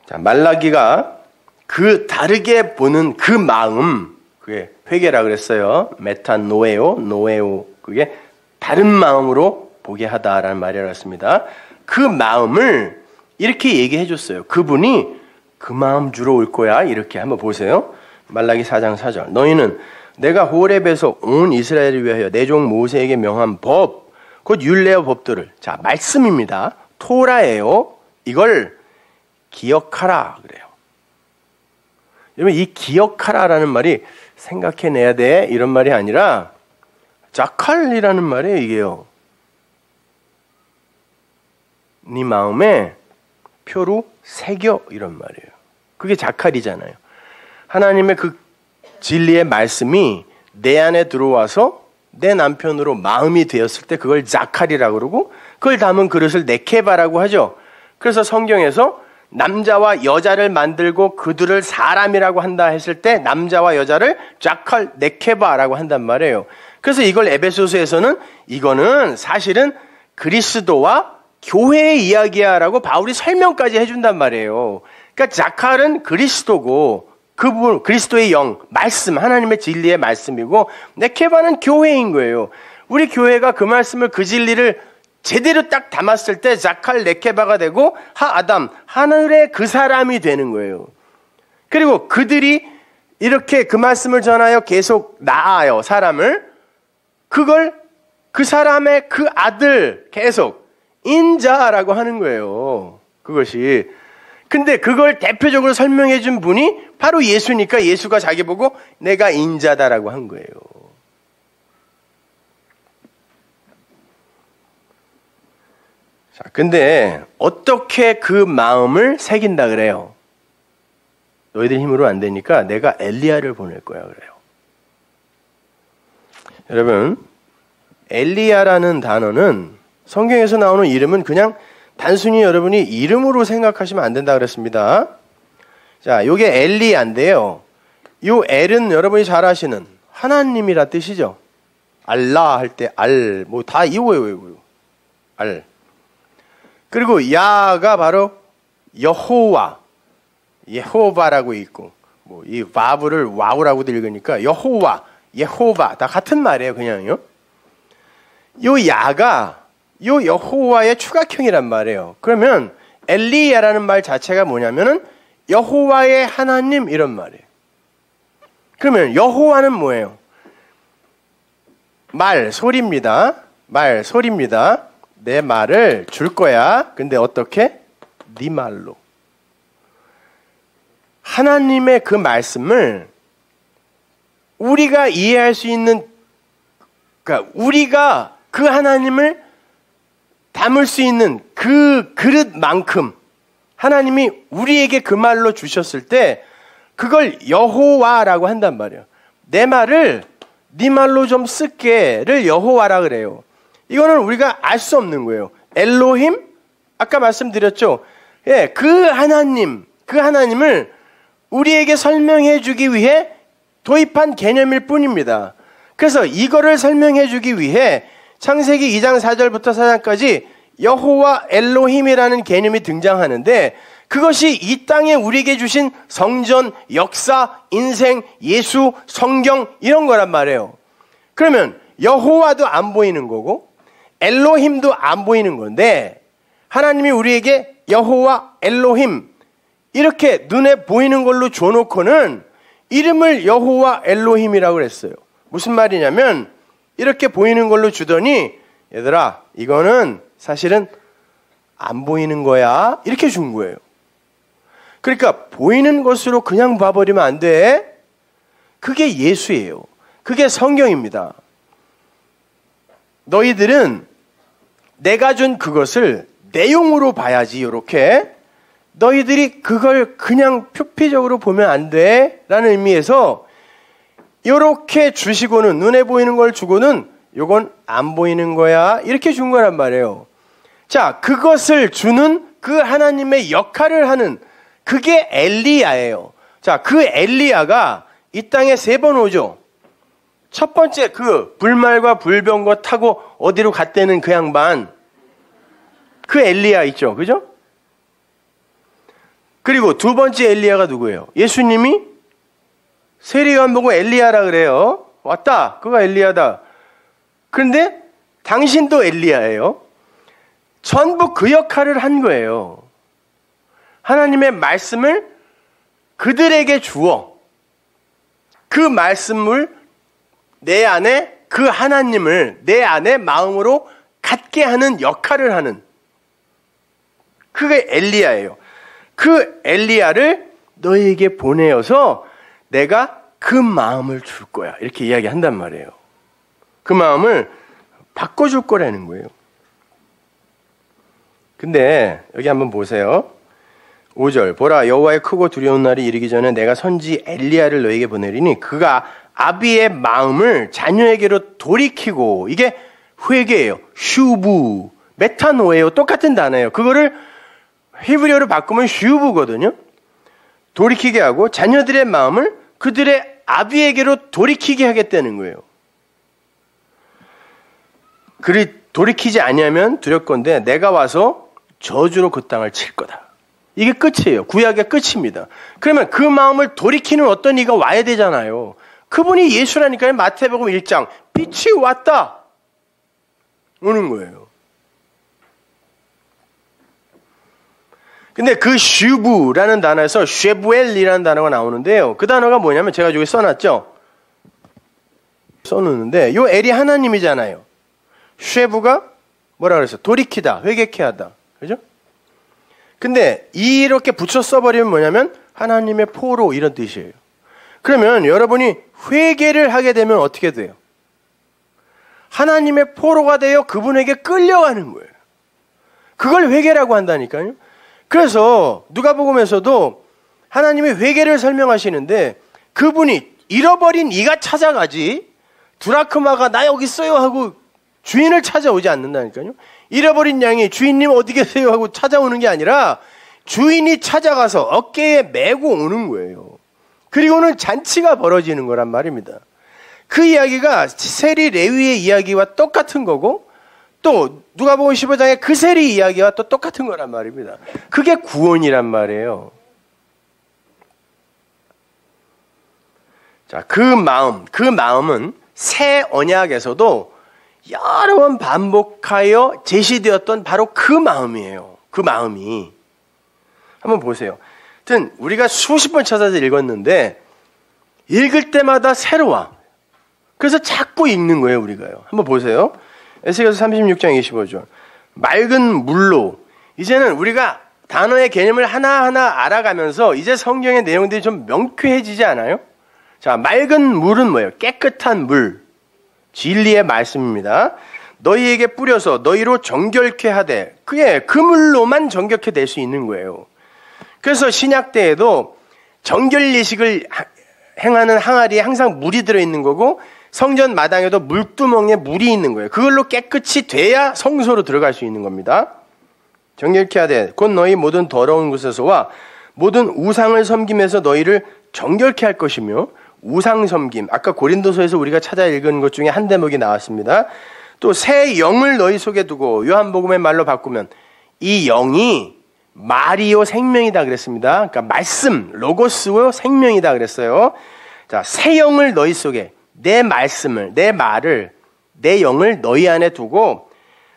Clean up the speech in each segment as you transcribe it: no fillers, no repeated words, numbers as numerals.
자, 말라기가 그 다르게 보는 그 마음, 그게 회개라 그랬어요. 메타노에오, 노에오, 그게 다른 마음으로 보게 하다라는 말이라고 했습니다. 그 마음을 이렇게 얘기해 줬어요. 그분이 그 마음 주러 올 거야. 이렇게 한번 보세요. 말라기 4장 4절. 너희는 내가 호렙에서 온 이스라엘을 위하여 내 종 모세에게 명한 법, 곧 율례와 법들을, 자, 말씀입니다. 토라예요. 이걸 기억하라 그래요. 여러분, 이 기억하라라는 말이 생각해내야 돼 이런 말이 아니라 자칼이라는 말이에요. 이게요. 네 마음에 표로 새겨 이런 말이에요. 그게 자칼이잖아요. 하나님의 그 진리의 말씀이 내 안에 들어와서 내 남편으로 마음이 되었을 때 그걸 자칼이라고 그러고, 그걸 담은 그릇을 네케바라고 하죠. 그래서 성경에서 남자와 여자를 만들고 그들을 사람이라고 한다 했을 때 남자와 여자를 자칼 네케바라고 한단 말이에요. 그래서 이걸 에베소서에서는 이거는 사실은 그리스도와 교회의 이야기야 라고 바울이 설명까지 해준단 말이에요. 그러니까 자칼은 그리스도고 그분 그리스도의 영, 말씀, 하나님의 진리의 말씀이고 네케바는 교회인 거예요. 우리 교회가 그 말씀을, 그 진리를 제대로 딱 담았을 때 자칼 네케바가 되고 하아담, 하늘의 그 사람이 되는 거예요. 그리고 그들이 이렇게 그 말씀을 전하여 계속 낳아요, 사람을. 그걸 그 사람의 그 아들 계속 인자라고 하는 거예요. 그것이. 근데 그걸 대표적으로 설명해 준 분이 바로 예수니까 예수가 자기 보고 내가 인자다라고 한 거예요. 자, 근데 어떻게 그 마음을 새긴다 그래요? 너희들 힘으로 안 되니까 내가 엘리야를 보낼 거야 그래요. 여러분, 엘리야라는 단어는 성경에서 나오는 이름은 그냥 단순히 여러분이 이름으로 생각하시면 안 된다 그랬습니다. 자, 요게 엘리야인데요. 요 엘은 여러분이 잘 아시는 하나님이라 뜻이죠. 알라 할 때 알, 뭐 다 이거예요. 알. 그리고 야가 바로 여호와, 예호바라고 있고, 뭐 이 바브를 와우라고도 읽으니까 여호와, 예호바 다 같은 말이에요, 그냥요. 요 야가 요 여호와의 추각형이란 말이에요. 그러면 엘리야라는 말 자체가 뭐냐면은 여호와의 하나님 이런 말이에요. 그러면 여호와는 뭐예요? 말, 소리입니다. 말, 소리입니다. 내 말을 줄 거야. 근데 어떻게? 네 말로. 하나님의 그 말씀을 우리가 이해할 수 있는, 그러니까 우리가 그 하나님을 담을 수 있는 그 그릇만큼 하나님이 우리에게 그 말로 주셨을 때 그걸 여호와라고 한단 말이에요. 내 말을 네 말로 좀 쓸게를 여호와라 그래요. 이거는 우리가 알 수 없는 거예요. 엘로힘? 아까 말씀드렸죠. 예, 그 하나님, 그 하나님을 우리에게 설명해 주기 위해 도입한 개념일 뿐입니다. 그래서 이거를 설명해 주기 위해 창세기 2장 4절부터 4장까지 여호와 엘로힘이라는 개념이 등장하는데 그것이 이 땅에 우리에게 주신 성전, 역사, 인생, 예수, 성경 이런 거란 말이에요. 그러면 여호와도 안 보이는 거고 엘로힘도 안 보이는 건데 하나님이 우리에게 여호와, 엘로힘 이렇게 눈에 보이는 걸로 줘놓고는 이름을 여호와 엘로힘이라고 그랬어요. 무슨 말이냐면 이렇게 보이는 걸로 주더니 얘들아 이거는 사실은 안 보이는 거야 이렇게 준 거예요. 그러니까 보이는 것으로 그냥 봐버리면 안 돼. 그게 예수예요. 그게 성경입니다. 너희들은 내가 준 그것을 내용으로 봐야지. 이렇게 너희들이 그걸 그냥 표피적으로 보면 안 돼 라는 의미에서 이렇게 주시고는 눈에 보이는 걸 주고는 요건 안 보이는 거야 이렇게 준 거란 말이에요. 자, 그것을 주는 그 하나님의 역할을 하는 그게 엘리야예요. 자, 그 엘리야가 이 땅에 3번 오죠. 첫 번째 그 불말과 불병거 타고 어디로 갔다는 그 양반, 그 엘리야 있죠, 그죠? 그리고 두 번째 엘리야가 누구예요? 예수님이 세례요한 보고 엘리야라 그래요. 왔다. 그가 엘리야다. 그런데 당신도 엘리야예요. 전부 그 역할을 한 거예요. 하나님의 말씀을 그들에게 주어 그 말씀을 내 안에 그 하나님을 내 안에 마음으로 갖게 하는 역할을 하는 그게 엘리야예요. 그 엘리야를 너희에게 보내어서 내가 그 마음을 줄 거야. 이렇게 이야기한단 말이에요. 그 마음을 바꿔줄 거라는 거예요. 근데 여기 한번 보세요. 5절 보라 여호와의 크고 두려운 날이 이르기 전에 내가 선지 엘리야를 너에게 보내리니 그가 아비의 마음을 자녀에게로 돌이키고 이게 회개예요. 슈부 메타노예요. 똑같은 단어예요. 그거를 히브리어로 바꾸면 슈부거든요. 돌이키게 하고 자녀들의 마음을 그들의 아비에게로 돌이키게 하겠다는 거예요. 그리 돌이키지 아니하면 두렵건대 내가 와서 저주로 그 땅을 칠 거다. 이게 끝이에요. 구약의 끝입니다. 그러면 그 마음을 돌이키는 어떤 이가 와야 되잖아요. 그분이 예수라니까요. 마태복음 1장 빛이 왔다. 오는 거예요. 근데 그 슈부라는 단어에서 쉐부엘이라는 단어가 나오는데요. 그 단어가 뭐냐면 제가 여기 써놨죠. 써놓는데 요 엘이 하나님이잖아요. 쉐부가 뭐라 그랬어요? 돌이키다, 회개케 하다. 그죠? 근데 이렇게 붙여 써버리면 뭐냐면 하나님의 포로 이런 뜻이에요. 그러면 여러분이 회개를 하게 되면 어떻게 돼요? 하나님의 포로가 되어 그분에게 끌려가는 거예요. 그걸 회개라고 한다니까요. 그래서 누가복음에서도 하나님이 회개를 설명하시는데 그분이 잃어버린 이가 찾아가지 두라크마가 나 여기 있어요 하고 주인을 찾아오지 않는다니까요. 잃어버린 양이 주인님 어디 계세요 하고 찾아오는 게 아니라 주인이 찾아가서 어깨에 메고 오는 거예요. 그리고는 잔치가 벌어지는 거란 말입니다. 그 이야기가 세리 레위의 이야기와 똑같은 거고 또 누가복음 15장의 그 세리 이야기와 또 똑같은 거란 말입니다. 그게 구원이란 말이에요. 자, 그 마음은 새 언약에서도 여러 번 반복하여 제시되었던 바로 그 마음이에요. 그 마음이. 한번 보세요. 하여튼 우리가 수십 번 찾아서 읽었는데 읽을 때마다 새로워. 그래서 자꾸 읽는 거예요, 우리가요. 한번 보세요. 에스겔서 36장 25절. 맑은 물로. 이제는 우리가 단어의 개념을 하나하나 알아가면서 이제 성경의 내용들이 좀 명쾌해지지 않아요? 자, 맑은 물은 뭐예요? 깨끗한 물. 진리의 말씀입니다. 너희에게 뿌려서 너희로 정결케 하되 그게 그 물로만 정결케 될 수 있는 거예요. 그래서 신약 때에도 정결 예식을 행하는 항아리에 항상 물이 들어있는 거고 성전 마당에도 물두멍에 물이 있는 거예요. 그걸로 깨끗이 돼야 성소로 들어갈 수 있는 겁니다. 정결케 하되 곧 너희 모든 더러운 곳에서와 모든 우상을 섬김에서 너희를 정결케 할 것이며 우상 섬김, 아까 고린도서에서 우리가 찾아 읽은 것 중에 한 대목이 나왔습니다. 또 새 영을 너희 속에 두고 요한복음의 말로 바꾸면 이 영이 말이요 생명이다 그랬습니다. 그러니까 말씀, 로고스요 생명이다 그랬어요. 자, 새 영을 너희 속에 내 말씀을, 내 말을, 내 영을 너희 안에 두고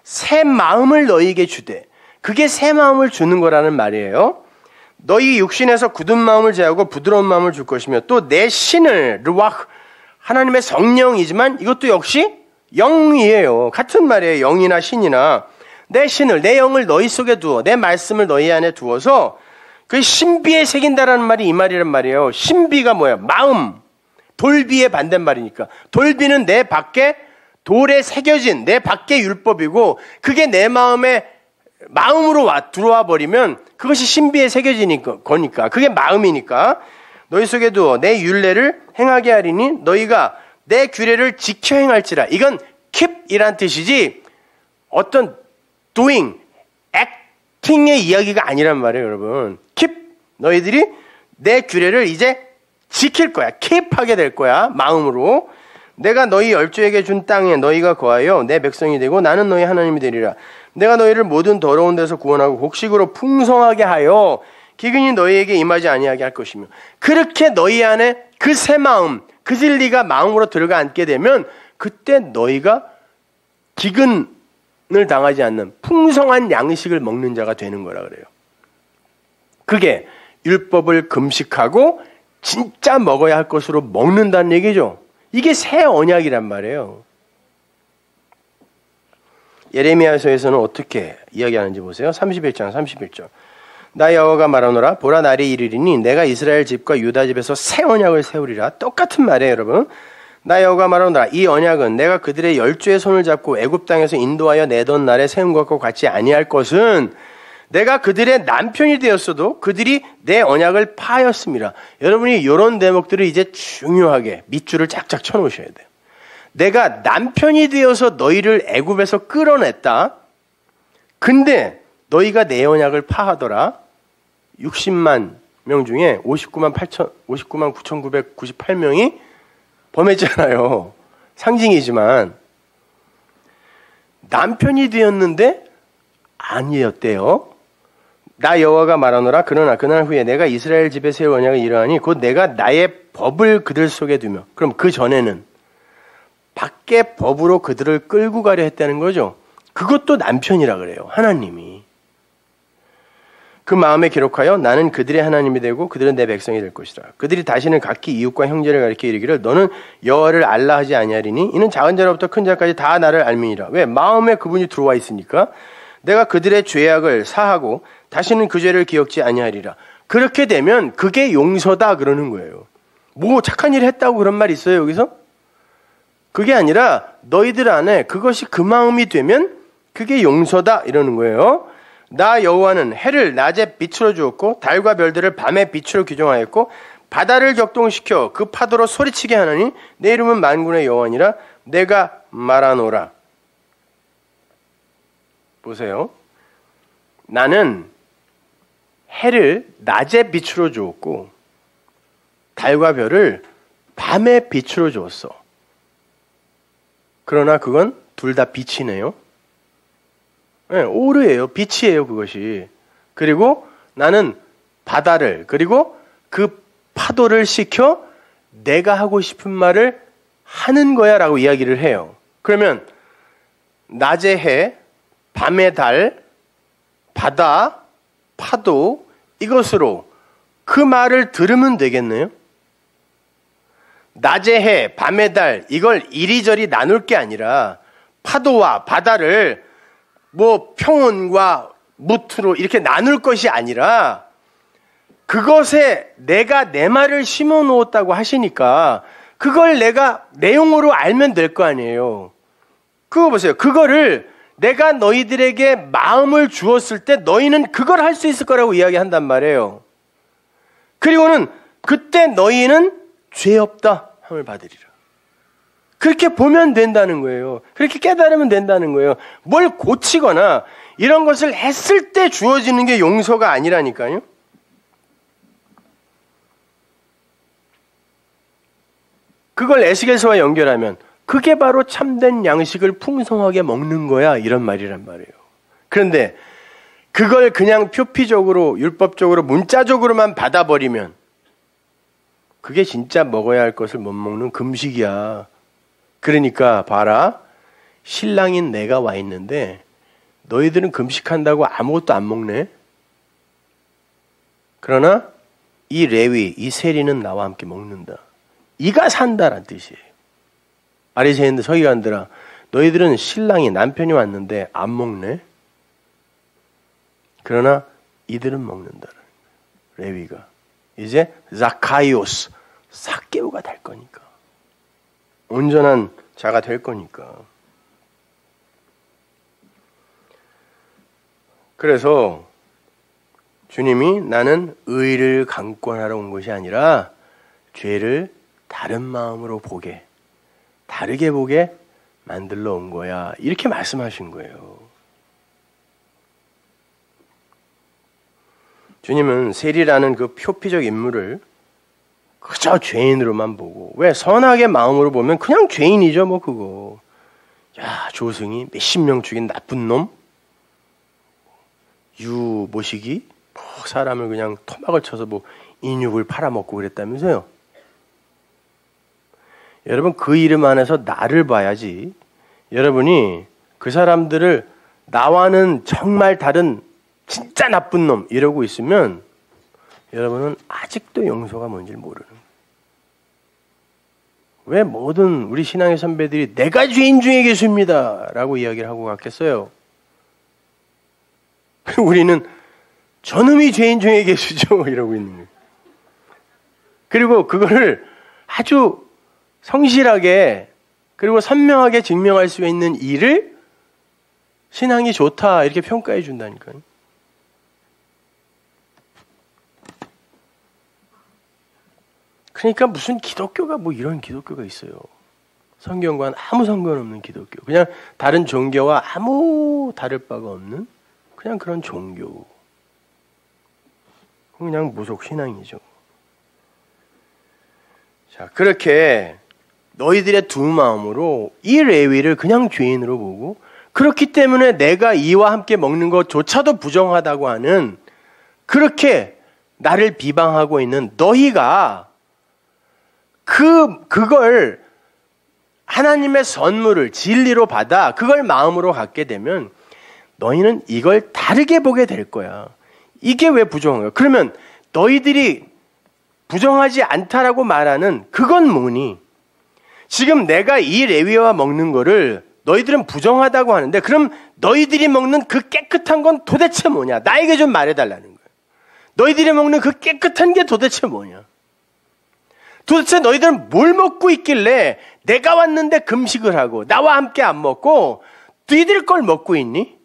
새 마음을 너희에게 주되 그게 새 마음을 주는 거라는 말이에요. 너희 육신에서 굳은 마음을 제하고 부드러운 마음을 줄 것이며 또 내 신을 르와흐 하나님의 성령이지만 이것도 역시 영이에요. 같은 말이에요. 영이나 신이나 내 신을 내 영을 너희 속에 두어 내 말씀을 너희 안에 두어서 그 신비에 새긴다라는 말이 이 말이란 말이에요. 신비가 뭐예요? 마음. 돌비의 반대말이니까. 돌비는 내 밖에 돌에 새겨진 내 밖의 율법이고 그게 내 마음에 마음으로 들어와 버리면 그것이 신비에 새겨지니까 거니까 그게 마음이니까 너희 속에 두어 내 율례를 행하게 하리니 너희가 내 규례를 지켜 행할지라. 이건 keep이란 뜻이지 어떤 doing, acting의 이야기가 아니란 말이에요, 여러분. keep 너희들이 내 규례를 이제 지킬 거야. keep하게 될 거야. 마음으로. 내가 너희 열조에게 준 땅에 너희가 거하여 내 백성이 되고 나는 너희 하나님이 되리라. 내가 너희를 모든 더러운 데서 구원하고 곡식으로 풍성하게 하여 기근이 너희에게 임하지 아니하게 할 것이며 그렇게 너희 안에 그 새 마음, 그 진리가 마음으로 들어가 앉게 되면 그때 너희가 기근을 당하지 않는 풍성한 양식을 먹는 자가 되는 거라 그래요. 그게 율법을 금식하고 진짜 먹어야 할 것으로 먹는다는 얘기죠. 이게 새 언약이란 말이에요. 예레미야서에서는 어떻게 이야기하는지 보세요. 31장 31절. 나 여호와가 말하노라 보라 날이 이르리니 내가 이스라엘 집과 유다 집에서 새 언약을 세우리라. 똑같은 말이에요, 여러분. 나 여호와가 말하노라 이 언약은 내가 그들의 열조의 손을 잡고 애굽 땅에서 인도하여 내던 날에 세운 것과 같이 아니할 것은 내가 그들의 남편이 되었어도 그들이 내 언약을 파하였습니다. 여러분이 이런 대목들을 이제 중요하게 밑줄을 쫙쫙 쳐놓으셔야 돼요. 내가 남편이 되어서 너희를 애굽에서 끌어냈다. 근데 너희가 내 언약을 파하더라. 60만 명 중에 59만 9,998명이 범했잖아요. 상징이지만 남편이 되었는데 아니었대요. 나 여호와가 말하노라 그러나 그날 후에 내가 이스라엘 집에 세울 언약을 이러하니 곧 내가 나의 법을 그들 속에 두며 그럼 그 전에는 밖에 법으로 그들을 끌고 가려 했다는 거죠. 그것도 남편이라 그래요. 하나님이. 그 마음에 기록하여 나는 그들의 하나님이 되고 그들은 내 백성이 될 것이라. 그들이 다시는 각기 이웃과 형제를 가리켜 이르기를 너는 여호와를 알라 하지 아니하리니 이는 작은 자로부터 큰 자까지 다 나를 알미니라. 왜? 마음에 그분이 들어와 있으니까 내가 그들의 죄악을 사하고 다시는 그 죄를 기억지 아니하리라. 그렇게 되면 그게 용서다 그러는 거예요. 뭐 착한 일 했다고 그런 말 있어요 여기서? 그게 아니라 너희들 안에 그것이 그 마음이 되면 그게 용서다 이러는 거예요. 나 여호와는 해를 낮에 빛으로 주었고 달과 별들을 밤에 빛으로 규정하였고 바다를 격동시켜 그 파도로 소리치게 하나니 내 이름은 만군의 여호와니라 내가 말하노라. 보세요. 나는 해를 낮에 빛으로 주었고 달과 별을 밤에 빛으로 주었어. 그러나 그건 둘 다 빛이네요. 네, 오르예요. 빛이에요, 그것이. 그리고 나는 바다를, 그리고 그 파도를 시켜 내가 하고 싶은 말을 하는 거야 라고 이야기를 해요. 그러면 낮에 해, 밤에 달, 바다, 파도 이것으로 그 말을 들으면 되겠네요. 낮에 해, 밤에 달 이걸 이리저리 나눌 게 아니라 파도와 바다를 뭐 평온과 무트로 이렇게 나눌 것이 아니라 그것에 내가 내 말을 심어 놓았다고 하시니까 그걸 내가 내용으로 알면 될 거 아니에요. 그거 보세요. 그거를 내가 너희들에게 마음을 주었을 때 너희는 그걸 할 수 있을 거라고 이야기한단 말이에요. 그리고는 그때 너희는 죄 없다 함을 받으리라. 그렇게 보면 된다는 거예요. 그렇게 깨달으면 된다는 거예요. 뭘 고치거나 이런 것을 했을 때 주어지는 게 용서가 아니라니까요. 그걸 에스겔서와 연결하면 그게 바로 참된 양식을 풍성하게 먹는 거야 이런 말이란 말이에요. 그런데 그걸 그냥 표피적으로 율법적으로 문자적으로만 받아버리면 그게 진짜 먹어야 할 것을 못 먹는 금식이야. 그러니까 봐라. 신랑인 내가 와 있는데 너희들은 금식한다고 아무것도 안 먹네. 그러나 이 레위, 이 세리는 나와 함께 먹는다. 이가 산다란 뜻이에요. 바리새인들 서기관들아 너희들은 신랑이 남편이 왔는데 안 먹네. 그러나 이들은 먹는다. 레위가 이제 자카이오스 삭개오가 될 거니까. 온전한 자가 될 거니까. 그래서 주님이 나는 의를 강권하러 온 것이 아니라 죄를 다른 마음으로 보게, 다르게 보게 만들러 온 거야. 이렇게 말씀하신 거예요. 주님은 세리라는 그 표피적 인물을 그저 죄인으로만 보고, 왜 선하게 마음으로 보면 그냥 죄인이죠 뭐 그거. 야, 조승이 몇십 명 죽인 나쁜 놈, 유 모시기 사람을 그냥 토막을 쳐서 뭐 인육을 팔아먹고 그랬다면서요. 여러분, 그 이름 안에서 나를 봐야지. 여러분이 그 사람들을 나와는 정말 다른 진짜 나쁜 놈 이러고 있으면 여러분은 아직도 용서가 뭔지를 모르는 거예요. 왜 모든 우리 신앙의 선배들이 내가 죄인 중에 계십니다 라고 이야기를 하고 갔겠어요? 우리는 저놈이 죄인 중에 계시죠 이러고 있는 거예요. 그리고 그거를 아주 성실하게 그리고 선명하게 증명할 수 있는 일을 신앙이 좋다 이렇게 평가해 준다니까요. 그러니까 무슨 기독교가 뭐 이런 기독교가 있어요. 성경과는 아무 상관없는 기독교. 그냥 다른 종교와 아무 다를 바가 없는 그냥 그런 종교. 그냥 무속 신앙이죠. 자, 그렇게 너희들의 두 마음으로 이 레위를 그냥 죄인으로 보고 그렇기 때문에 내가 이와 함께 먹는 것조차도 부정하다고 하는 그렇게 나를 비방하고 있는 너희가 그걸 하나님의 선물을 진리로 받아 그걸 마음으로 갖게 되면 너희는 이걸 다르게 보게 될 거야. 이게 왜 부정한 거야? 그러면 너희들이 부정하지 않다라고 말하는 그건 뭐니? 지금 내가 이 레위와 먹는 거를 너희들은 부정하다고 하는데 그럼 너희들이 먹는 그 깨끗한 건 도대체 뭐냐? 나에게 좀 말해달라는 거야. 너희들이 먹는 그 깨끗한 게 도대체 뭐냐? 도대체 너희들은 뭘 먹고 있길래 내가 왔는데 금식을 하고 나와 함께 안 먹고 너희들 걸 먹고 있니?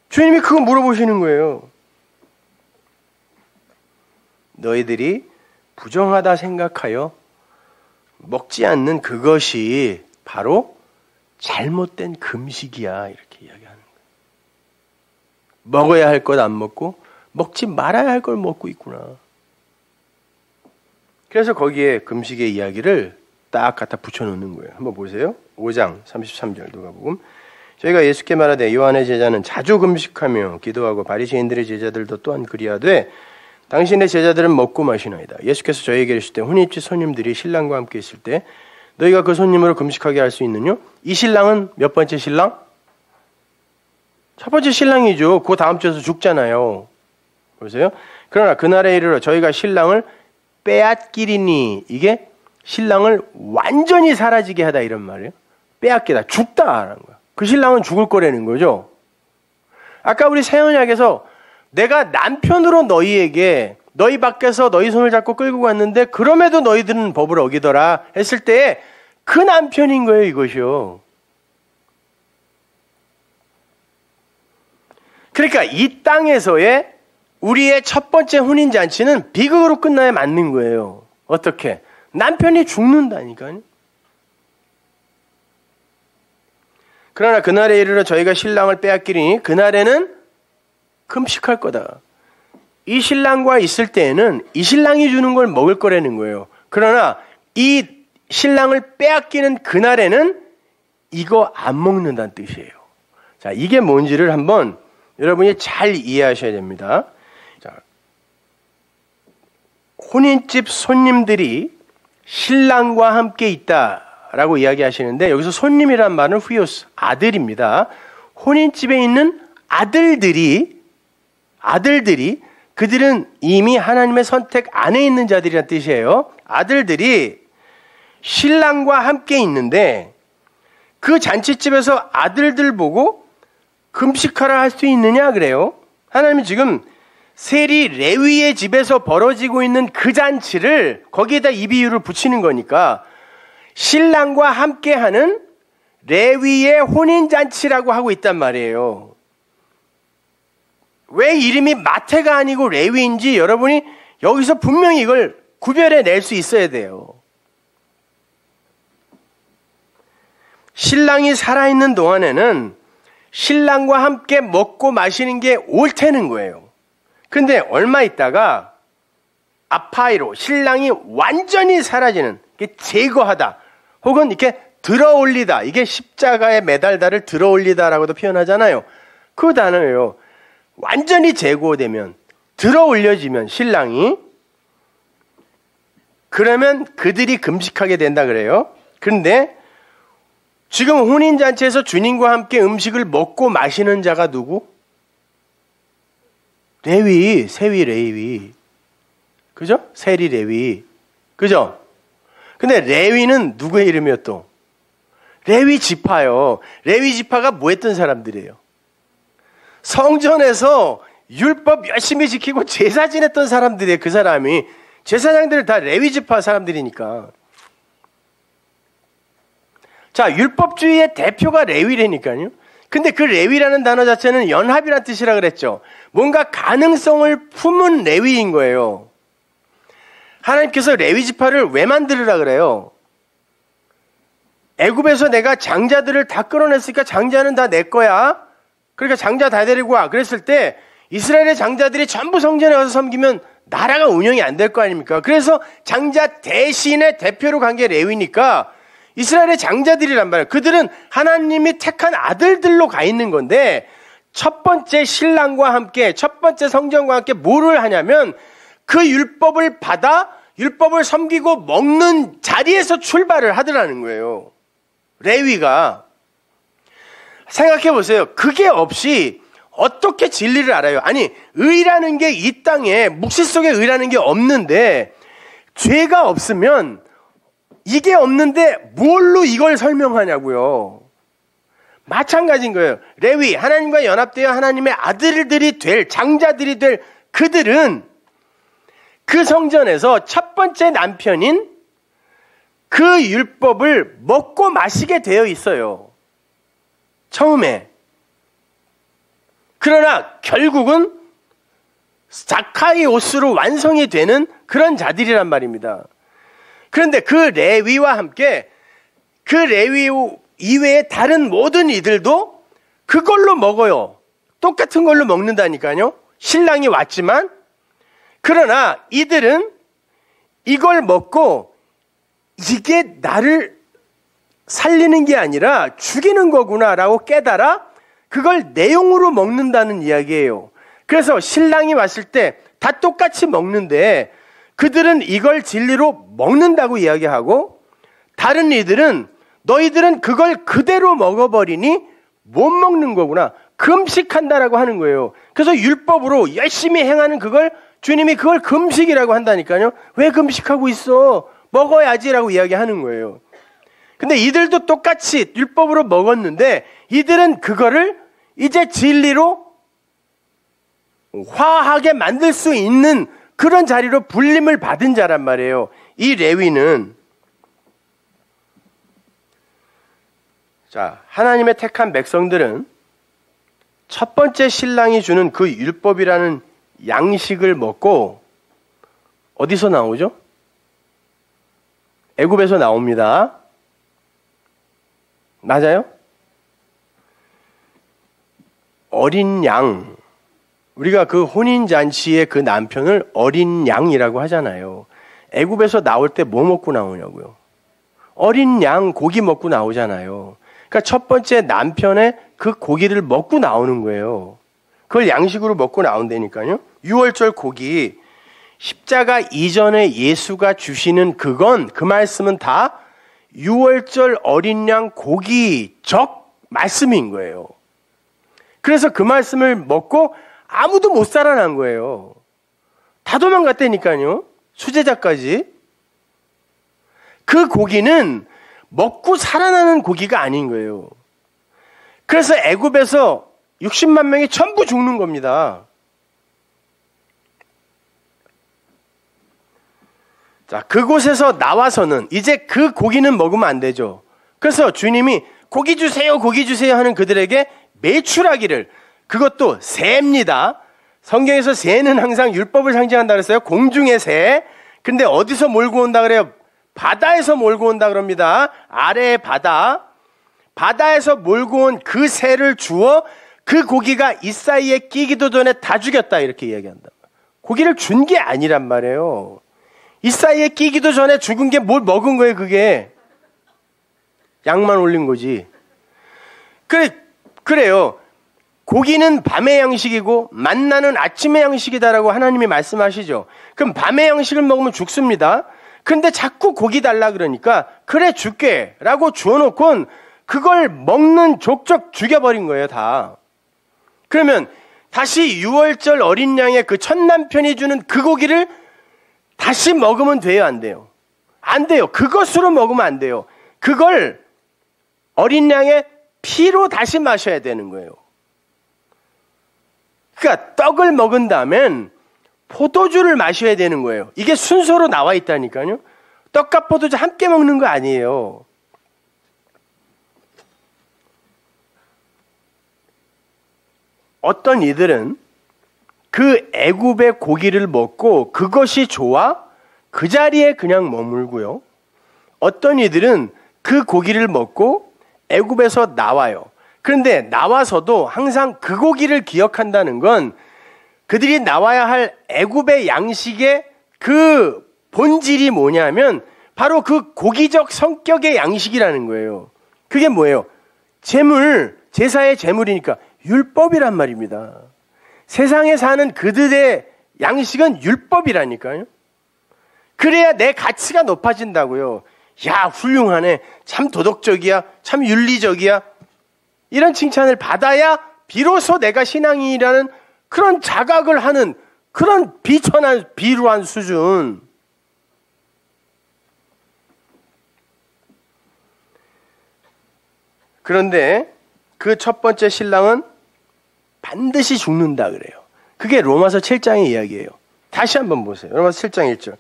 주님이 그거 물어보시는 거예요. 너희들이 부정하다 생각하여 먹지 않는 그것이 바로 잘못된 금식이야 이렇게 이야기하는 거예요. 먹어야 할 것 안 먹고 먹지 말아야 할 걸 먹고 있구나. 그래서 거기에 금식의 이야기를 딱 갖다 붙여놓는 거예요. 한번 보세요. 5장 33절 누가복음. 저희가 예수께 말하되 요한의 제자는 자주 금식하며 기도하고 바리새인들의 제자들도 또한 그리하되 당신의 제자들은 먹고 마시나이다. 예수께서 저희에게 이르시되 혼인집 손님들이 신랑과 함께 있을 때 너희가 그 손님으로 금식하게 할 수 있느냐? 이 신랑은 몇 번째 신랑? 첫 번째 신랑이죠. 그 다음 주에서 죽잖아요. 보세요. 그러나 그날에 이르러 저희가 신랑을 빼앗기리니 이게 신랑을 완전히 사라지게 하다 이런 말이에요. 빼앗기다. 죽다라는 거야. 그 신랑은 죽을 거라는 거죠. 아까 우리 새 언약에서 내가 남편으로 너희에게 너희 밖에서 너희 손을 잡고 끌고 갔는데 그럼에도 너희들은 법을 어기더라 했을 때 그 남편인 거예요 이것이요. 그러니까 이 땅에서의 우리의 첫 번째 혼인잔치는 비극으로 끝나야 맞는 거예요. 어떻게? 남편이 죽는다니까요. 그러나 그날에 이르러 저희가 신랑을 빼앗기리니 그날에는 금식할 거다. 이 신랑과 있을 때에는 이 신랑이 주는 걸 먹을 거라는 거예요. 그러나 이 신랑을 빼앗기는 그날에는 이거 안 먹는다는 뜻이에요. 자, 이게 뭔지를 한번 여러분이 잘 이해하셔야 됩니다. 자, 혼인집 손님들이 신랑과 함께 있다라고 이야기하시는데 여기서 손님이란 말은 후요스, 아들입니다. 혼인집에 있는 아들들이 그들은 이미 하나님의 선택 안에 있는 자들이라는 뜻이에요. 아들들이 신랑과 함께 있는데 그 잔치집에서 아들들 보고 금식하라 할 수 있느냐 그래요. 하나님은 지금 세리 레위의 집에서 벌어지고 있는 그 잔치를 거기에다 이 비유를 붙이는 거니까 신랑과 함께하는 레위의 혼인잔치라고 하고 있단 말이에요. 왜 이름이 마태가 아니고 레위인지 여러분이 여기서 분명히 이걸 구별해 낼 수 있어야 돼요. 신랑이 살아있는 동안에는 신랑과 함께 먹고 마시는 게 옳다는 거예요. 근데 얼마 있다가 아파이로 신랑이 완전히 사라지는, 이게 제거하다 혹은 이렇게 들어올리다, 이게 십자가에 매달다를 들어올리다라고도 표현하잖아요. 그 단어예요. 완전히 제거되면, 들어 올려지면 신랑이, 그러면 그들이 금식하게 된다 그래요. 그런데 지금 혼인잔치에서 주님과 함께 음식을 먹고 마시는 자가 누구? 레위, 세위 레위. 그죠? 세리 레위. 그죠? 근데 레위는 누구의 이름이요 또? 레위 지파요. 레위 지파가 뭐 했던 사람들이에요? 성전에서 율법 열심히 지키고 제사 지냈던 사람들이에요. 그 사람이. 제사장들 다 레위 지파 사람들이니까. 자, 율법주의의 대표가 레위라니까요. 근데 그 레위라는 단어 자체는 연합이라는 뜻이라 그랬죠. 뭔가 가능성을 품은 레위인 거예요. 하나님께서 레위 지파를 왜 만들으라 그래요? 애굽에서 내가 장자들을 다 끌어냈으니까 장자는 다 내 거야. 그러니까 장자 다 데리고 와. 그랬을 때 이스라엘의 장자들이 전부 성전에 가서 섬기면 나라가 운영이 안 될 거 아닙니까? 그래서 장자 대신의 대표로 간 게 레위니까 이스라엘의 장자들이란 말이에요. 그들은 하나님이 택한 아들들로 가 있는 건데 첫 번째 신랑과 함께 첫 번째 성전과 함께 뭐를 하냐면 그 율법을 받아 율법을 섬기고 먹는 자리에서 출발을 하더라는 거예요. 레위가. 생각해 보세요. 그게 없이 어떻게 진리를 알아요? 아니, 의라는 게 이 땅에 묵시 속에 의라는 게 없는데 죄가 없으면 이게 없는데 뭘로 이걸 설명하냐고요. 마찬가지인 거예요. 레위, 하나님과 연합되어 하나님의 아들들이 될, 장자들이 될 그들은 그 성전에서 첫 번째 남편인 그 율법을 먹고 마시게 되어 있어요. 처음에. 그러나 결국은 자카이오스로 완성이 되는 그런 자들이란 말입니다. 그런데 그 레위와 함께 그 레위 이외의 다른 모든 이들도 그걸로 먹어요. 똑같은 걸로 먹는다니까요. 신랑이 왔지만. 그러나 이들은 이걸 먹고 이게 나를 살리는 게 아니라 죽이는 거구나라고 깨달아 그걸 내용으로 먹는다는 이야기예요. 그래서 신랑이 왔을 때 다 똑같이 먹는데 그들은 이걸 진리로 먹는다고 이야기하고 다른 이들은 너희들은 그걸 그대로 먹어버리니 못 먹는 거구나. 금식한다라고 하는 거예요. 그래서 율법으로 열심히 행하는 그걸 주님이 그걸 금식이라고 한다니까요. 왜 금식하고 있어? 먹어야지라고 이야기하는 거예요. 근데 이들도 똑같이 율법으로 먹었는데 이들은 그거를 이제 진리로 화하게 만들 수 있는 그런 자리로 불림을 받은 자란 말이에요. 이 레위는. 자, 하나님의 택한 백성들은 첫 번째 신랑이 주는 그 율법이라는 양식을 먹고 어디서 나오죠? 애굽에서 나옵니다. 맞아요? 어린 양. 우리가 그 혼인잔치의 그 남편을 어린 양이라고 하잖아요. 애굽에서 나올 때 뭐 먹고 나오냐고요. 어린 양 고기 먹고 나오잖아요. 그러니까 첫 번째 남편의 그 고기를 먹고 나오는 거예요. 그걸 양식으로 먹고 나온다니까요. 유월절 고기, 십자가 이전에 예수가 주시는 그건, 그 말씀은 다 유월절 어린 양 고기적 말씀인 거예요. 그래서 그 말씀을 먹고 아무도 못 살아난 거예요. 다 도망갔다니까요. 수제자까지. 그 고기는 먹고 살아나는 고기가 아닌 거예요. 그래서 애굽에서 60만 명이 전부 죽는 겁니다. 자, 그곳에서 나와서는 이제 그 고기는 먹으면 안 되죠. 그래서 주님이 고기 주세요, 고기 주세요 하는 그들에게 매출하기를, 그것도 새입니다. 성경에서 새는 항상 율법을 상징한다 그랬어요. 공중의 새. 근데 어디서 몰고 온다 그래요? 바다에서 몰고 온다 그럽니다. 아래의 바다. 바다에서 몰고 온 그 새를 주어 그 고기가 이 사이에 끼기도 전에 다 죽였다 이렇게 이야기한다. 고기를 준 게 아니란 말이에요. 이 사이에 끼기도 전에 죽은 게 뭘 먹은 거예요, 그게. 양만 올린 거지. 그래요. 고기는 밤의 양식이고 만나는 아침의 양식이다라고 하나님이 말씀하시죠. 그럼 밤의 양식을 먹으면 죽습니다. 근데 자꾸 고기 달라 그러니까 그래 줄게 라고 주워놓곤 그걸 먹는 족족 죽여버린 거예요, 다. 그러면 다시 유월절 어린 양의 그 첫 남편이 주는 그 고기를 다시 먹으면 돼요, 안 돼요? 안 돼요. 그것으로 먹으면 안 돼요. 그걸 어린 양의 피로 다시 마셔야 되는 거예요. 그러니까 떡을 먹은 다음엔 포도주를 마셔야 되는 거예요. 이게 순서로 나와 있다니까요. 떡과 포도주 함께 먹는 거 아니에요. 어떤 이들은 그 애굽의 고기를 먹고 그것이 좋아 그 자리에 그냥 머물고요. 어떤 이들은 그 고기를 먹고 애굽에서 나와요. 그런데 나와서도 항상 그 고기를 기억한다는 건 그들이 나와야 할 애굽의 양식의 그 본질이 뭐냐면 바로 그 고기적 성격의 양식이라는 거예요. 그게 뭐예요? 제물, 제사의 제물이니까 율법이란 말입니다. 세상에 사는 그들의 양식은 율법이라니까요. 그래야 내 가치가 높아진다고요. 야, 훌륭하네. 참 도덕적이야. 참 윤리적이야. 이런 칭찬을 받아야 비로소 내가 신앙인이라는 그런 자각을 하는 그런 비천한 비루한 수준. 그런데 그 첫 번째 신랑은 반드시 죽는다 그래요. 그게 로마서 7장의 이야기예요. 다시 한번 보세요. 로마서 7장 1절.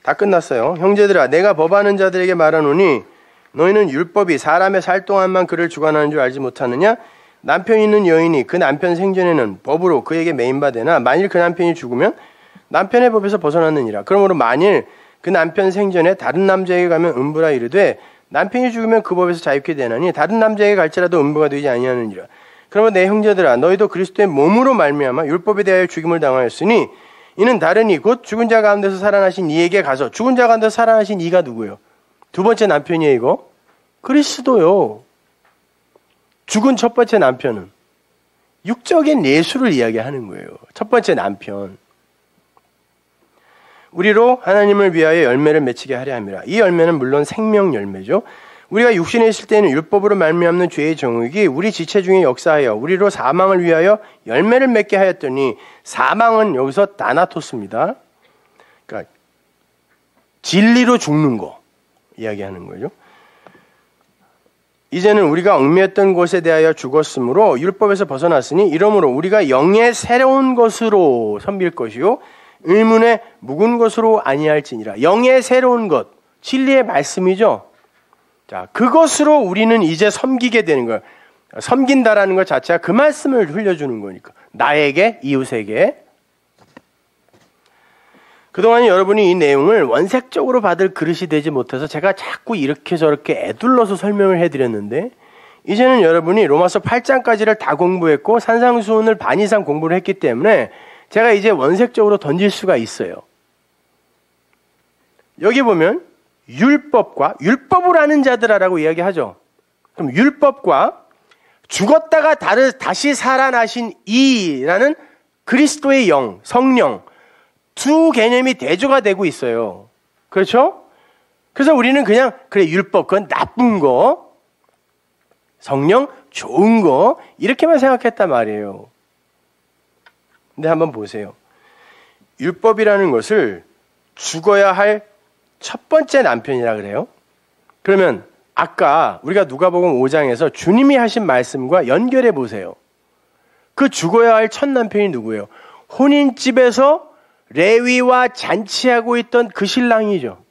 다 끝났어요. 형제들아, 내가 법하는 자들에게 말하노니 너희는 율법이 사람의 살 동안만 그를 주관하는 줄 알지 못하느냐? 남편 있는 여인이 그 남편 생전에는 법으로 그에게 매인받으나 만일 그 남편이 죽으면 남편의 법에서 벗어났느니라. 그러므로 만일 그 남편 생전에 다른 남자에게 가면 음부라 이르되 남편이 죽으면 그 법에서 자유케 되나니 다른 남자에게 갈지라도 음부가 되지 아니하느니라. 그러면 내 형제들아, 너희도 그리스도의 몸으로 말미암아 율법에 대하여 죽임을 당하였으니 이는 다르니 곧 죽은 자 가운데서 살아나신 이에게 가서 죽은 자 가운데서 살아나신 이가 누구예요? 두 번째 남편이에요, 이거? 그리스도요. 죽은 첫 번째 남편은 육적인 예수를 이야기하는 거예요. 첫 번째 남편. 우리로 하나님을 위하여 열매를 맺히게 하려 함이라. 이 열매는 물론 생명 열매죠. 우리가 육신에 있을 때는 율법으로 말미암는 죄의 정욕이 우리 지체 중에 역사하여 우리로 사망을 위하여 열매를 맺게 하였더니 사망은 여기서 다나토스입니다. 그러니까 진리로 죽는 거 이야기하는 거죠. 이제는 우리가 얽매였던 것에 대하여 죽었으므로 율법에서 벗어났으니 이러므로 우리가 영의 새로운 것으로 섬길 것이요 의문의 묵은 것으로 아니할지니라. 영의 새로운 것, 진리의 말씀이죠. 자, 그것으로 우리는 이제 섬기게 되는 거예요. 섬긴다라는 것 자체가 그 말씀을 흘려주는 거니까. 나에게, 이웃에게. 그동안 여러분이 이 내용을 원색적으로 받을 그릇이 되지 못해서 제가 자꾸 이렇게 저렇게 애둘러서 설명을 해드렸는데 이제는 여러분이 로마서 8장까지를 다 공부했고 산상수훈을 반 이상 공부를 했기 때문에 제가 이제 원색적으로 던질 수가 있어요. 여기 보면 율법과 율법을 아는 자들아라고 이야기하죠. 그럼 율법과 죽었다가 다시 살아나신 이라는 그리스도의 영, 성령 두 개념이 대조가 되고 있어요. 그렇죠? 그래서 우리는 그냥 그래 율법 그건 나쁜 거, 성령 좋은 거 이렇게만 생각했단 말이에요. 근데 한번 보세요. 율법이라는 것을 죽어야 할 첫 번째 남편이라 그래요. 그러면 아까 우리가 누가복음 5장에서 주님이 하신 말씀과 연결해 보세요. 그 죽어야 할 첫 남편이 누구예요? 혼인집에서 레위와 잔치하고 있던 그 신랑이죠.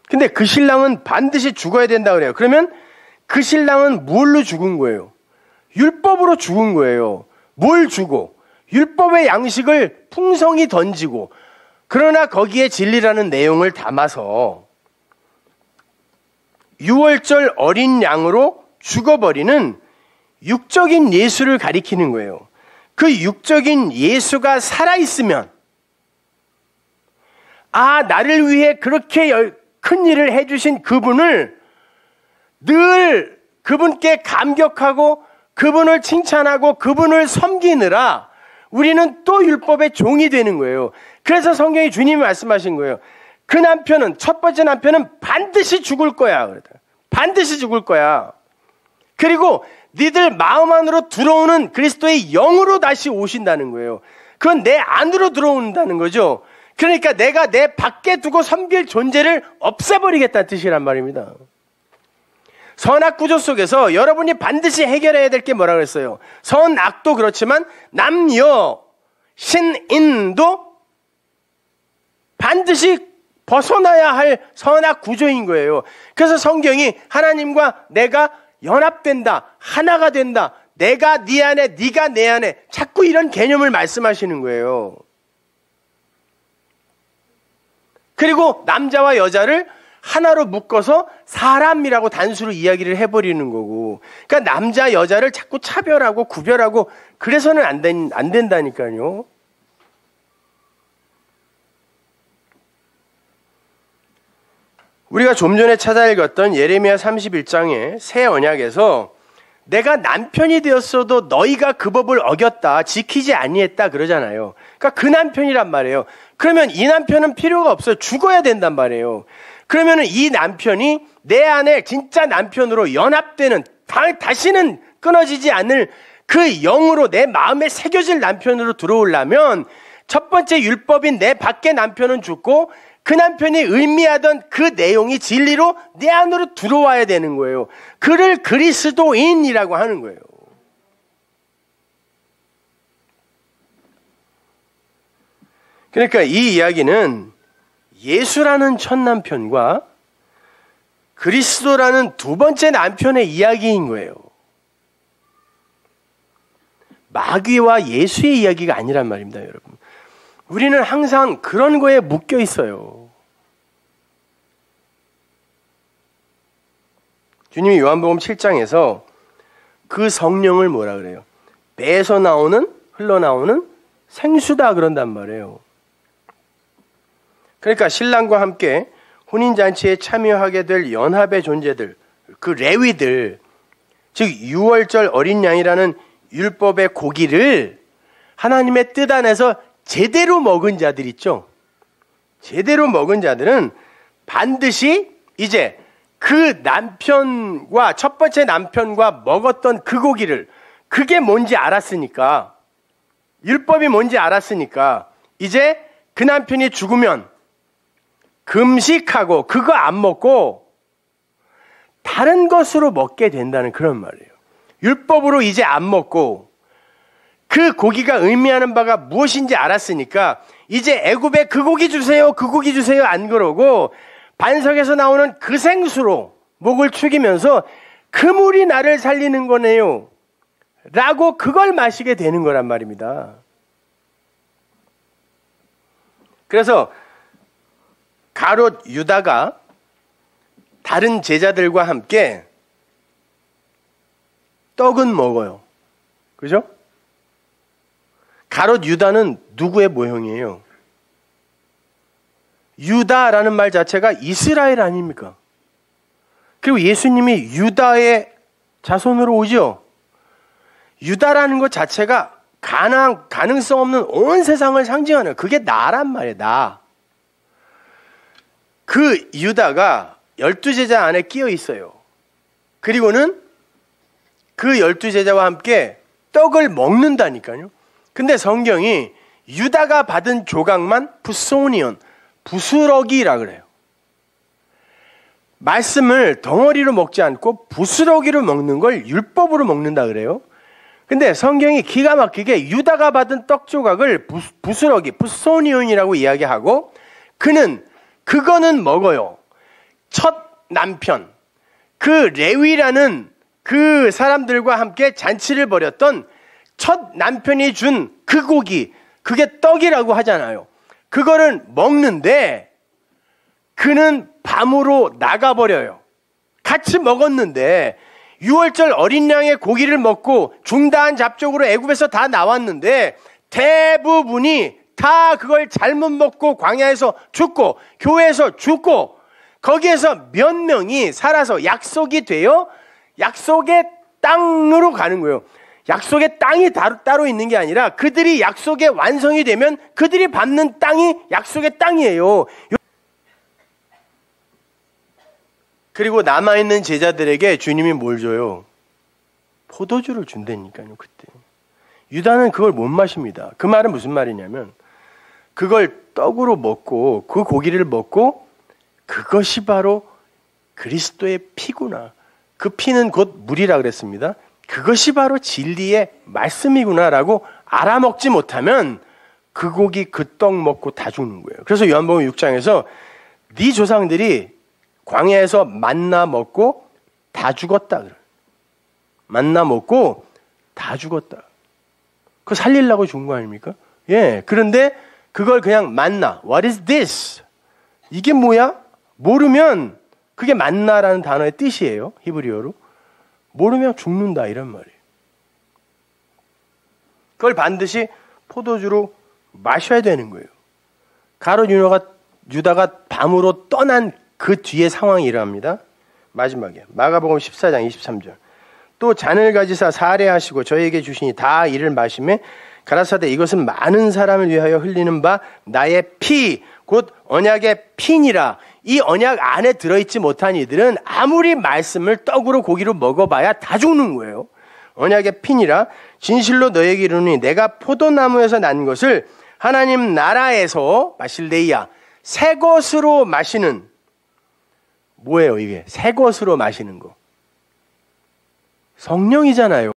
근데 그 신랑은 반드시 죽어야 된다 그래요. 그러면 그 신랑은 뭘로 죽은 거예요? 율법으로 죽은 거예요. 뭘 주고? 율법의 양식을 풍성히 던지고 그러나 거기에 진리라는 내용을 담아서 유월절 어린 양으로 죽어버리는 육적인 예수를 가리키는 거예요. 그 육적인 예수가 살아있으면 나를 위해 그렇게 큰 일을 해주신 그분을 늘 그분께 감격하고 그분을 칭찬하고 그분을 섬기느라 우리는 또 율법의 종이 되는 거예요. 그래서 성경에 주님이 말씀하신 거예요. 그 남편은, 첫 번째 남편은 반드시 죽을 거야. 반드시 죽을 거야. 그리고 니들 마음 안으로 들어오는 그리스도의 영으로 다시 오신다는 거예요. 그건 내 안으로 들어온다는 거죠. 그러니까 내가 내 밖에 두고 섬길 존재를 없애버리겠다는 뜻이란 말입니다. 선악 구조 속에서 여러분이 반드시 해결해야 될 게 뭐라 그랬어요? 선악도 그렇지만 남여, 신인도 반드시 벗어나야 할 선악 구조인 거예요. 그래서 성경이 하나님과 내가 연합된다, 하나가 된다, 내가 네 안에, 네가 내 안에, 자꾸 이런 개념을 말씀하시는 거예요. 그리고 남자와 여자를 하나로 묶어서 사람이라고 단수로 이야기를 해버리는 거고, 그러니까 남자 여자를 자꾸 차별하고 구별하고 그래서는 안 된다니까요. 우리가 좀 전에 찾아 읽었던 예레미야 31장의 새 언약에서 내가 남편이 되었어도 너희가 그 법을 어겼다, 지키지 아니했다 그러잖아요. 그러니까 그 남편이란 말이에요. 그러면 이 남편은 필요가 없어요. 죽어야 된단 말이에요. 그러면 이 남편이 내 안에 진짜 남편으로 연합되는, 다시는 끊어지지 않을 그 영으로 내 마음에 새겨질 남편으로 들어오려면 첫 번째 율법인 내 밖에 남편은 죽고 그 남편이 의미하던 그 내용이 진리로 내 안으로 들어와야 되는 거예요. 그를 그리스도인이라고 하는 거예요. 그러니까 이 이야기는 예수라는 첫 남편과 그리스도라는 두 번째 남편의 이야기인 거예요. 마귀와 예수의 이야기가 아니란 말입니다, 여러분. 우리는 항상 그런 거에 묶여 있어요. 주님이 요한복음 7장에서 그 성령을 뭐라 그래요? 배에서 흘러나오는 생수다 그런단 말이에요. 그러니까 신랑과 함께 혼인잔치에 참여하게 될 연합의 존재들, 그 레위들, 즉 유월절 어린 양이라는 율법의 고기를 하나님의 뜻 안에서 제대로 먹은 자들 있죠. 제대로 먹은 자들은 반드시 이제 그 남편과, 첫 번째 남편과 먹었던 그 고기를, 그게 뭔지 알았으니까, 율법이 뭔지 알았으니까 이제 그 남편이 죽으면 금식하고 그거 안 먹고 다른 것으로 먹게 된다는 그런 말이에요. 율법으로 이제 안 먹고 그 고기가 의미하는 바가 무엇인지 알았으니까 이제 애굽에 그 고기 주세요, 그 고기 주세요 안 그러고 반석에서 나오는 그 생수로 목을 축이면서 그 물이 나를 살리는 거네요 라고 그걸 마시게 되는 거란 말입니다. 그래서 가롯 유다가 다른 제자들과 함께 떡은 먹어요. 그죠? 가롯 유다는 누구의 모형이에요? 유다라는 말 자체가 이스라엘 아닙니까? 그리고 예수님이 유다의 자손으로 오죠. 유다라는 것 자체가 가능성 없는 온 세상을 상징하는, 그게 나란 말이에요. 나. 그 유다가 12제자 안에 끼어 있어요. 그리고는 그 12제자와 함께 떡을 먹는다니까요. 근데 성경이 유다가 받은 조각만 부소니온, 부스러기라 그래요. 말씀을 덩어리로 먹지 않고 부스러기로 먹는 걸 율법으로 먹는다 그래요. 근데 성경이 기가 막히게 유다가 받은 떡 조각을 부스러기, 부소니온이라고 이야기하고 그거는 먹어요. 첫 남편, 그 레위라는 그 사람들과 함께 잔치를 벌였던 첫 남편이 준 그 고기, 그게 떡이라고 하잖아요. 그거를 먹는데 그는 밤으로 나가버려요. 같이 먹었는데 유월절 어린 양의 고기를 먹고 중다한 잡족으로 애굽에서 다 나왔는데 대부분이 다 그걸 잘못 먹고 광야에서 죽고 교회에서 죽고 거기에서 몇 명이 살아서 약속이 되어 약속의 땅으로 가는 거예요. 약속의 땅이 따로 있는 게 아니라 그들이 약속의 완성이 되면 그들이 밟는 땅이 약속의 땅이에요. 그리고 남아있는 제자들에게 주님이 뭘 줘요? 포도주를 준다니까요. 그때 유다는 그걸 못 마십니다. 그 말은 무슨 말이냐면 그걸 떡으로 먹고 그 고기를 먹고 그것이 바로 그리스도의 피구나. 그 피는 곧 물이라 그랬습니다. 그것이 바로 진리의 말씀이구나라고 알아먹지 못하면 그 고기 그 떡 먹고 다 죽는 거예요. 그래서 요한복음 6장에서 네 조상들이 광야에서 만나 먹고 다 죽었다. 만나 먹고 다 죽었다. 그거 살리려고 죽은 거 아닙니까? 예. 그런데 그걸 그냥 만나. What is this? 이게 뭐야? 모르면 그게 만나라는 단어의 뜻이에요. 히브리어로. 모르면 죽는다 이런 말이에요. 그걸 반드시 포도주로 마셔야 되는 거예요. 가룟 유다가 밤으로 떠난 그 뒤의 상황이 일어납니다. 마지막에 마가복음 14장 23절. 또 잔을 가지사 사례하시고 저에게 주시니 다 이를 마시매 가라사대 이것은 많은 사람을 위하여 흘리는 바 나의 피 곧 언약의 피니라. 이 언약 안에 들어있지 못한 이들은 아무리 말씀을 떡으로 고기로 먹어봐야 다 죽는 거예요. 언약의 피니라. 진실로 너에게 이르노니 내가 포도나무에서 난 것을 하나님 나라에서 마실레이야 새 것으로 마시는. 뭐예요 이게? 새 것으로 마시는 거. 성령이잖아요.